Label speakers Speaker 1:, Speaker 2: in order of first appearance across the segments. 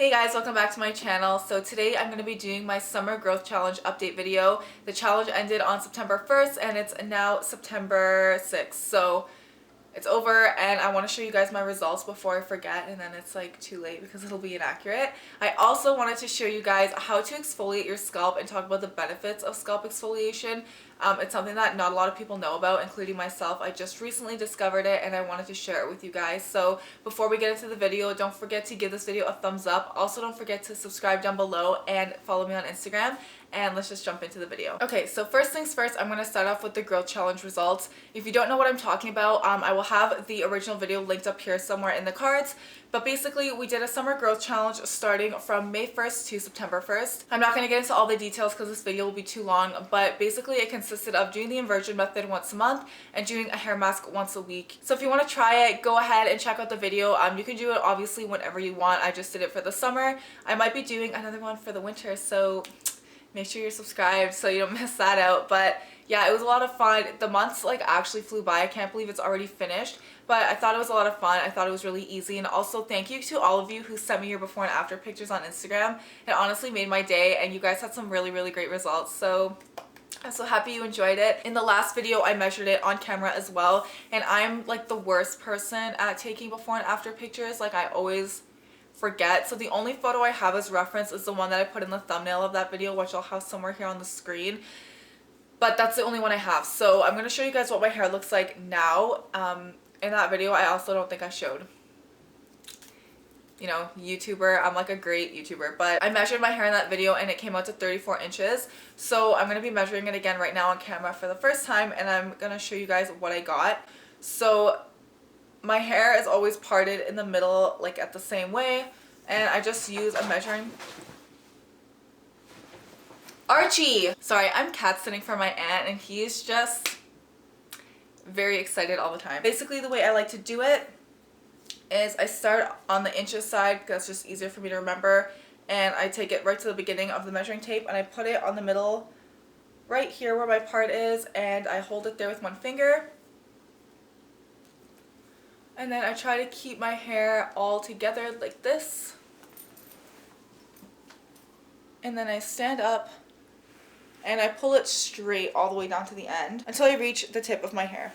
Speaker 1: Hey guys, welcome back to my channel. So today I'm going to be doing my summer growth challenge update video. The challenge ended on September 1st and it's now September 6th. So it's over and I want to show you guys my results before I forget and then it's like too late because it'll be inaccurate. I also wanted to show you guys how to exfoliate your scalp and talk about the benefits of scalp exfoliation. It's something that not a lot of people know about, including myself. I just recently discovered it and I wanted to share it with you guys. So before we get into the video, don't forget to give this video a thumbs up. Also, don't forget to subscribe down below and follow me on Instagram. And let's just jump into the video. Okay, so first things first, I'm going to start off with the growth challenge results. If you don't know what I'm talking about, I will have the original video linked up here somewhere in the cards. But basically, we did a summer growth challenge starting from May 1st to September 1st. I'm not going to get into all the details because this video will be too long, but basically it consisted of doing the inversion method once a month and doing a hair mask once a week. So if you want to try it, go ahead and check out the video. You can do it obviously whenever you want. I just did it for the summer. I might be doing another one for the winter, so make sure you're subscribed so you don't miss that out. But yeah, it was a lot of fun. The months like actually flew by. I can't believe it's already finished, but I thought it was a lot of fun. I thought it was really easy. And also thank you to all of you who sent me your before and after pictures on Instagram. It honestly made my day and you guys had some really great results. So I'm so happy you enjoyed it. In the last video, I measured it on camera as well. And I'm like the worst person at taking before and after pictures. Like I always forget. So the only photo I have as reference is the one that I put in the thumbnail of that video, which I'll have somewhere here on the screen. But that's the only one I have. So I'm going to show you guys what my hair looks like now. In that video, I also don't think I showed, you know, YouTuber. I'm like a great YouTuber, but I measured my hair in that video and it came out to 34 inches. So I'm going to be measuring it again right now on camera for the first time and I'm going to show you guys what I got. So my hair is always parted in the middle, like at the same way, and I just use a measuring... Archie! Sorry, I'm cat sitting for my aunt and he's just very excited all the time. Basically the way I like to do it is I start on the inches side because it's just easier for me to remember, and I take it right to the beginning of the measuring tape and I put it on the middle right here where my part is and I hold it there with one finger. And then I try to keep my hair all together like this. And then I stand up and I pull it straight all the way down to the end until I reach the tip of my hair.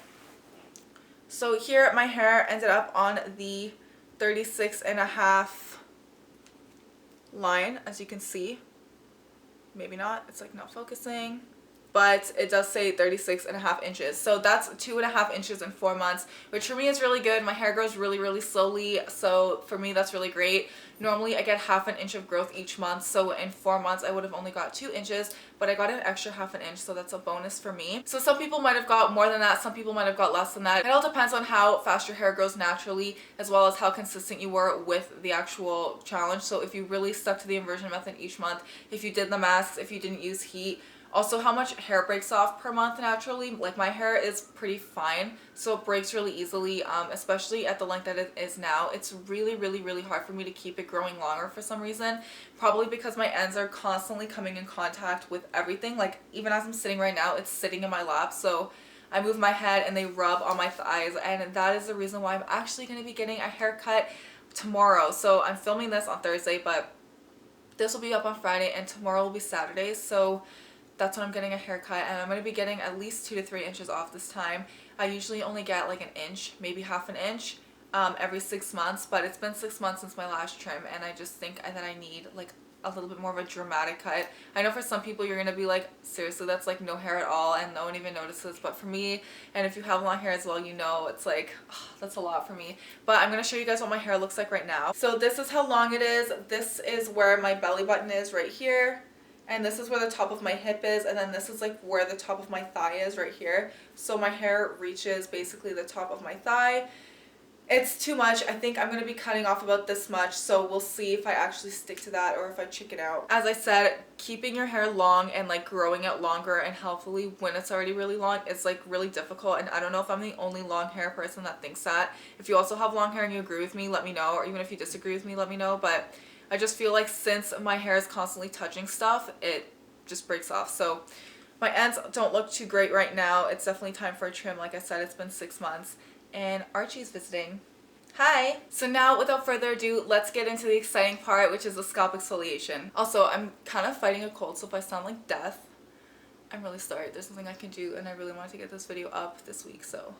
Speaker 1: So here my hair ended up on the 36.5 line, as you can see. Maybe not, it's like not focusing. But it does say 36.5 inches. So that's 2.5 inches in 4 months, which for me is really good. My hair grows really slowly, so for me that's really great. Normally I get half an inch of growth each month, so in 4 months I would have only got 2 inches, but I got an extra half an inch, so that's a bonus for me. So some people might have got more than that, some people might have got less than that. It all depends on how fast your hair grows naturally, as well as how consistent you were with the actual challenge. So if you really stuck to the inversion method each month, if you did the masks, if you didn't use heat, also how much hair breaks off per month naturally. Like my hair is pretty fine, so it breaks really easily, especially at the length that it is now. It's really hard for me to keep it growing longer for some reason, probably because my ends are constantly coming in contact with everything. Like even as I'm sitting right now, it's sitting in my lap, so I move my head and they rub on my thighs, and that is the reason why I'm actually going to be getting a haircut tomorrow. So I'm filming this on Thursday, but this will be up on Friday and tomorrow will be Saturday, so that's when I'm getting a haircut, and I'm going to be getting at least 2 to 3 inches off this time. I usually only get like an inch, maybe half an inch every 6 months, but it's been 6 months since my last trim, and I just think that I need like a little bit more of a dramatic cut. I know for some people you're going to be like, seriously, that's like no hair at all and no one even notices, but for me, and if you have long hair as well, you know it's like, oh, that's a lot for me. But I'm going to show you guys what my hair looks like right now. So this is how long it is. This is where my belly button is right here. And this is where the top of my hip is, and then this is like where the top of my thigh is right here. So my hair reaches basically the top of my thigh. It's too much. I think I'm going to be cutting off about this much, so we'll see if I actually stick to that or if I chicken out. As I said, keeping your hair long and like growing it longer and healthily when it's already really long is like really difficult, and I don't know if I'm the only long hair person that thinks that. If you also have long hair and you agree with me, let me know, or even if you disagree with me, let me know. But I just feel like since my hair is constantly touching stuff, it just breaks off. So my ends don't look too great right now. It's definitely time for a trim. Like I said, it's been 6 months and Archie's visiting. Hi! So now, without further ado, let's get into the exciting part, which is the scalp exfoliation. Also, I'm kind of fighting a cold, so if I sound like death, I'm really sorry. There's nothing I can do, and I really wanted to get this video up this week, so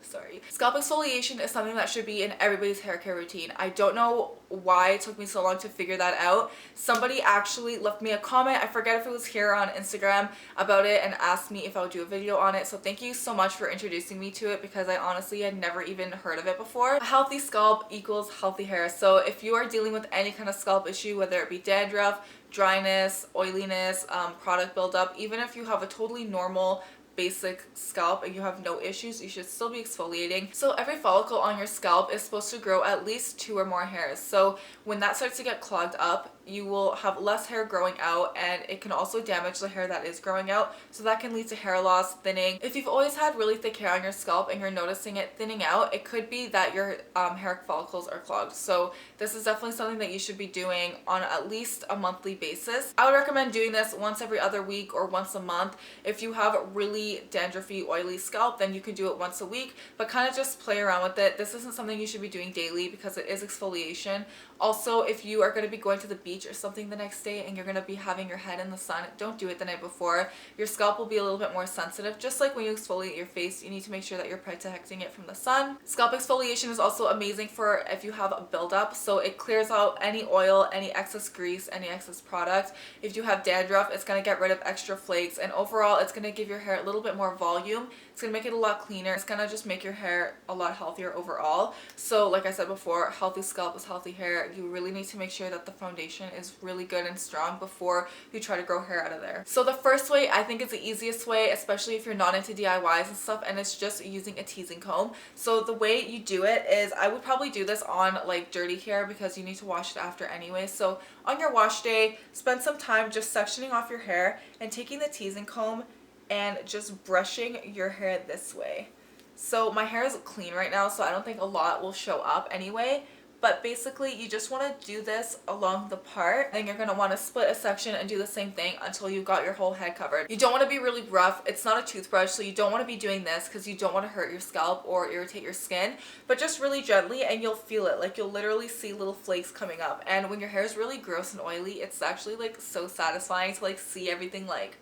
Speaker 1: sorry. Scalp exfoliation is something that should be in everybody's hair care routine. I don't know why it took me so long to figure that out. Somebody actually left me a comment, I forget if it was here on Instagram, about it and asked me if I would do a video on it. So thank you so much for introducing me to it, because I honestly had never even heard of it before. A healthy scalp equals healthy hair. So if you are dealing with any kind of scalp issue, whether it be dandruff, dryness, oiliness, product buildup, even if you have a totally normal basic scalp and you have no issues, you should still be exfoliating. So every follicle on your scalp is supposed to grow at least 2 or more hairs. So when that starts to get clogged up, you will have less hair growing out, and it can also damage the hair that is growing out, so that can lead to hair loss, thinning. If you've always had really thick hair on your scalp and you're noticing it thinning out, it could be that your hair follicles are clogged. So this is definitely something that you should be doing on at least a monthly basis. I would recommend doing this once every other week or once a month. If you have a really dandruffy, oily scalp, then you can do it once a week, but kind of just play around with it. This isn't something you should be doing daily because it is exfoliation. Also, if you are going to be going to the beach or something the next day and you're going to be having your head in the sun, don't do it the night before. Your scalp will be a little bit more sensitive. Just like when you exfoliate your face, you need to make sure that you're protecting it from the sun. Scalp exfoliation is also amazing for if you have a buildup, so it clears out any oil, any excess grease, any excess product. If you have dandruff, it's going to get rid of extra flakes, and overall it's going to give your hair a little bit more volume. It's going to make it a lot cleaner. It's going to just make your hair a lot healthier overall. So like I said before, healthy scalp is healthy hair. You really need to make sure that the foundation is really good and strong before you try to grow hair out of there. So the first way, I think, is the easiest way, especially if you're not into DIYs and stuff, and it's just using a teasing comb. So the way you do it is, I would probably do this on like dirty hair because you need to wash it after anyway. So on your wash day, spend some time just sectioning off your hair and taking the teasing comb and just brushing your hair this way. So my hair is clean right now, so I don't think a lot will show up anyway. But basically, you just want to do this along the part, and you're going to want to split a section and do the same thing until you've got your whole head covered. You don't want to be really rough. It's not a toothbrush, so you don't want to be doing this because you don't want to hurt your scalp or irritate your skin, but just really gently, and you'll feel it. Like, you'll literally see little flakes coming up. And when your hair is really gross and oily, it's actually like so satisfying to like see everything like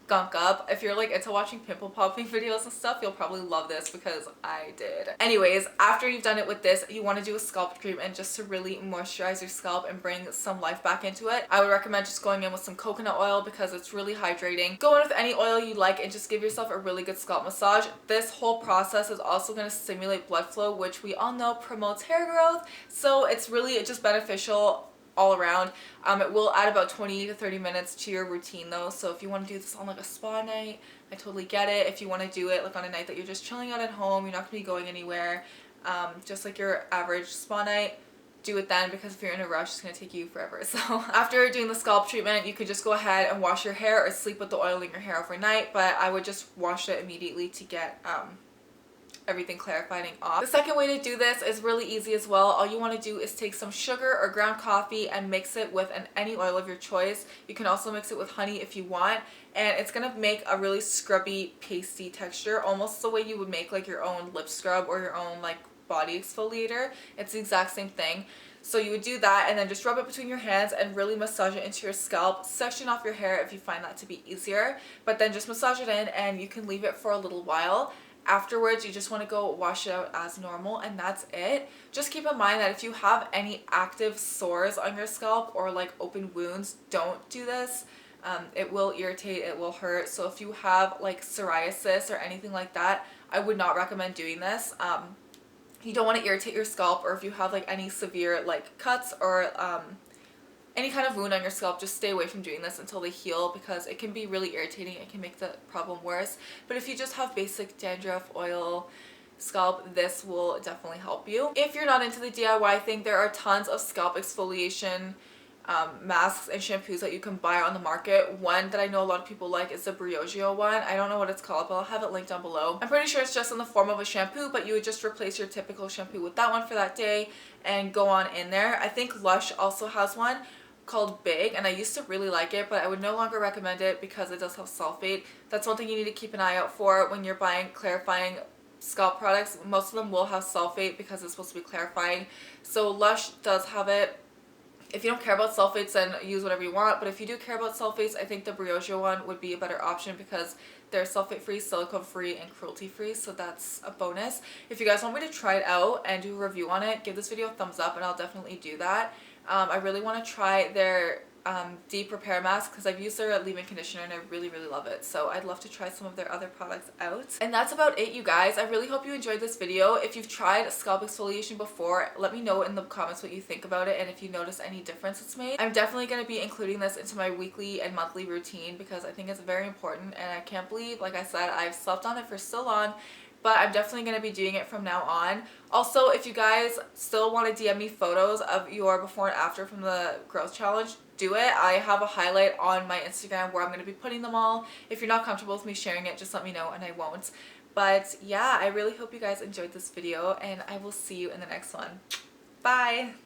Speaker 1: gunk up. If you're like into watching pimple popping videos and stuff, you'll probably love this because I did. Anyways, after you've done it with this, you want to do a scalp treatment just to really moisturize your scalp and bring some life back into it. I would recommend just going in with some coconut oil because it's really hydrating. Go in with any oil you like and just give yourself a really good scalp massage. This whole process is also going to stimulate blood flow, which we all know promotes hair growth, so it's really just beneficial all around. It will add about 20 to 30 minutes to your routine though, so if you want to do this on like a spa night, I totally get it. If you want to do it like on a night that you're just chilling out at home, you're not going to be going anywhere, just like your average spa night, do it then, because if you're in a rush, it's going to take you forever. So after doing the scalp treatment, you could just go ahead and wash your hair or sleep with the oil in your hair overnight, but I would just wash it immediately to get everything clarifying off. The second way to do this is really easy as well. All you want to do is take some sugar or ground coffee and mix it with any oil of your choice. You can also mix it with honey if you want, and it's gonna make a really scrubby, pasty texture, almost the way you would make like your own lip scrub or your own like body exfoliator. It's the exact same thing. So you would do that and then just rub it between your hands and really massage it into your scalp. Section off your hair if you find that to be easier, but then just massage it in, and you can leave it for a little while. Afterwards, you just want to go wash it out as normal, and that's it. Just keep in mind that if you have any active sores on your scalp or like open wounds, don't do this. It will irritate, it will hurt. So if you have like psoriasis or anything like that, I would not recommend doing this. You don't want to irritate your scalp, or if you have like any severe like cuts or any kind of wound on your scalp, just stay away from doing this until they heal, because it can be really irritating. It can make the problem worse. But if you just have basic dandruff, oil, scalp, this will definitely help you. If you're not into the DIY thing, there are tons of scalp exfoliation masks and shampoos that you can buy on the market. One that I know a lot of people like is the Briogeo one. I don't know what it's called, but I'll have it linked down below. I'm pretty sure it's just in the form of a shampoo, but you would just replace your typical shampoo with that one for that day and go on in there. I think Lush also has one called Big, and I used to really like it, but I would no longer recommend it because it does have sulfate. That's one thing you need to keep an eye out for when you're buying clarifying scalp products, most of them will have sulfate because it's supposed to be clarifying. So Lush does have it. If you don't care about sulfates, then use whatever you want. But if you do care about sulfates, I think the Briogeo one would be a better option because they're sulfate-free, silicone-free, and cruelty-free. So that's a bonus. If you guys want me to try it out and do a review on it, give this video a thumbs up and I'll definitely do that. I really want to try their deep repair mask because I've used their leave-in conditioner and I really love it. So I'd love to try some of their other products out. And that's about it, you guys. I really hope you enjoyed this video. If you've tried scalp exfoliation before, let me know in the comments what you think about it and if you notice any difference it's made. I'm definitely going to be including this into my weekly and monthly routine because I think it's very important, and I can't believe, like I said, I've slept on it for so long. But I'm definitely going to be doing it from now on. Also, if you guys still want to DM me photos of your before and after from the growth challenge, do it. I have a highlight on my Instagram where I'm going to be putting them all. If you're not comfortable with me sharing it, just let me know and I won't. But yeah, I really hope you guys enjoyed this video and I will see you in the next one. Bye!